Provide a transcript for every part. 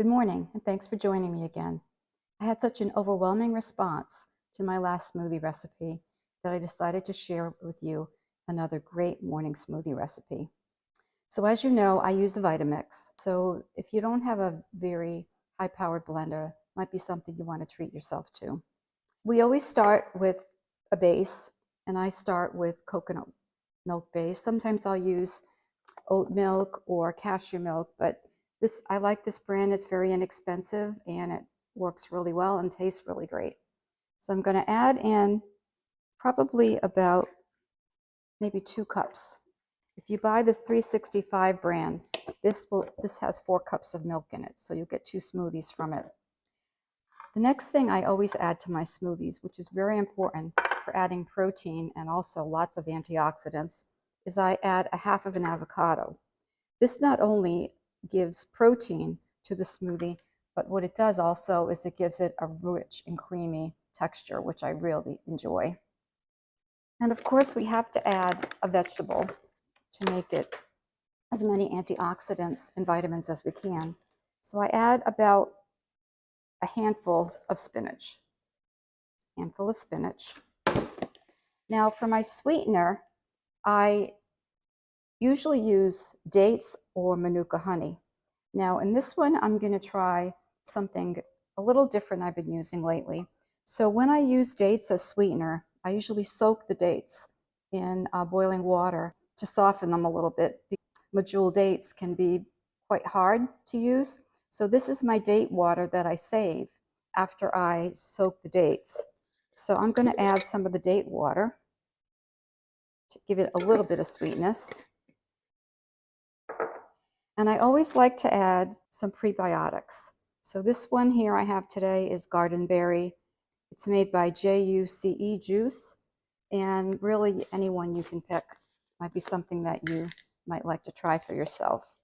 Good morning, and thanks for joining me again. I had such an overwhelming response to my last smoothie recipe that I decided to share with you another great morning smoothie recipe. So as you know, I use a Vitamix. So if you don't have a very high-powered blender, it might be something you want to treat yourself to. We always start with a base, and I start with coconut milk base. Sometimes I'll use oat milk or cashew milk, but I like this brand. It's very inexpensive and it works really well and tastes really great. So I'm going to add in probably about maybe 2 cups. If you buy the 365 brand, this has 4 cups of milk in it, so you'll get 2 smoothies from it. The next thing I always add to my smoothies, which is very important for adding protein and also lots of antioxidants, is I add a half of an avocado. This not only gives protein to the smoothie, but what it does also is it gives it a rich and creamy texture, which I really enjoy. And of course, we have to add a vegetable to make it as many antioxidants and vitamins as we can. So I add about a handful of spinach. Now for my sweetener, I usually use dates or Manuka honey. Now in this one, I'm going to try something a little different I've been using lately. So when I use dates as sweetener, I usually soak the dates in boiling water to soften them a little bit. Medjool dates can be quite hard to use. So this is my date water that I save after I soak the dates. So I'm going to add some of the date water to give it a little bit of sweetness. And I always like to add some prebiotics. So this one here I have today is Garden Berry. It's made by JUCE Juice, and really anyone you can pick might be something that you might like to try for yourself.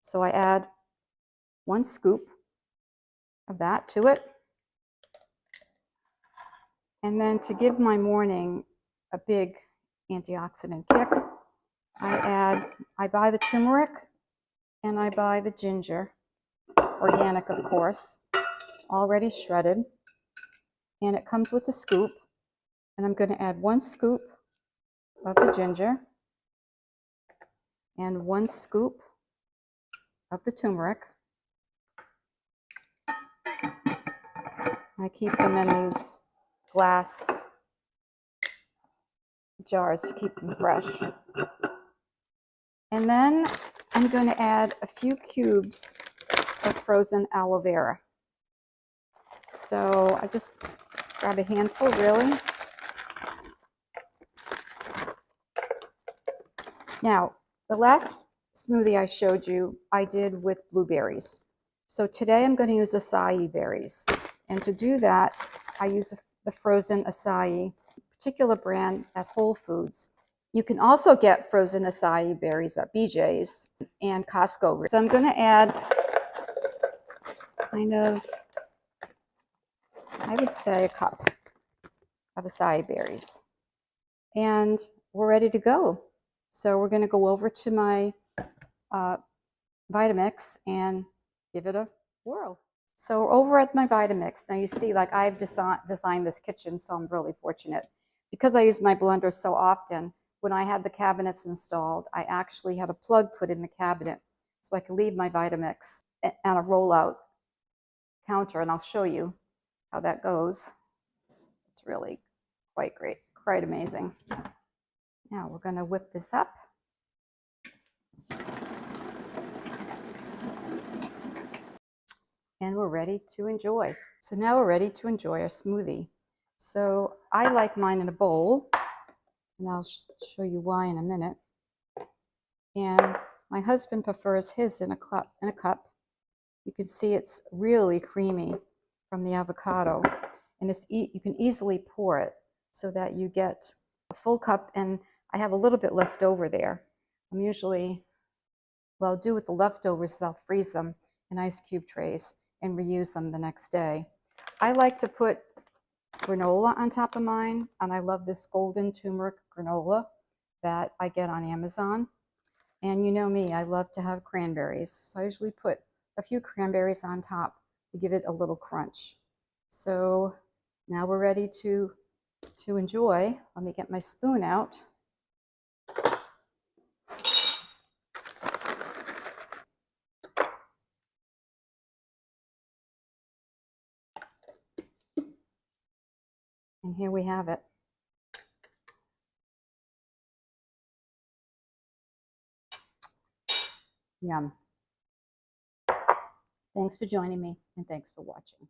So I add 1 scoop of that to it. And then to give my morning a big antioxidant kick, I buy the turmeric and I buy the ginger, organic of course, already shredded. And it comes with a scoop. And I'm going to add 1 scoop of the ginger and 1 scoop of the turmeric. I keep them in these glass jars to keep them fresh. And then I'm going to add a few cubes of frozen aloe vera. So I just grab a handful, really. Now, the last smoothie I showed you, I did with blueberries. So today I'm going to use acai berries. And to do that, I use the frozen acai, particular brand at Whole Foods. You can also get frozen acai berries at BJ's and Costco. So I'm going to add I would say a cup of acai berries. And we're ready to go. So we're going to go over to my Vitamix and give it a whirl. So we're over at my Vitamix. Now you see, like, I've designed this kitchen, so I'm really fortunate. Because I use my blender so often, when I had the cabinets installed, I actually had a plug put in the cabinet so I could leave my Vitamix on a rollout counter, and I'll show you how that goes. It's really quite great, quite amazing. Now we're going to whip this up. And we're ready to enjoy. So now we're ready to enjoy our smoothie. So I like mine in a bowl, and I'll show you why in a minute. And my husband prefers his in a cup. You can see it's really creamy from the avocado, and you can easily pour it so that you get a full cup. And I have a little bit left over there. What I'll do with the leftovers is I'll freeze them in ice cube trays and reuse them the next day. I like to put granola on top of mine, and I love this golden turmeric granola that I get on Amazon. And you know me, I love to have cranberries. So I usually put a few cranberries on top to give it a little crunch. So now we're ready to enjoy. Let me get my spoon out. And here we have it. Yum. Thanks for joining me, and thanks for watching.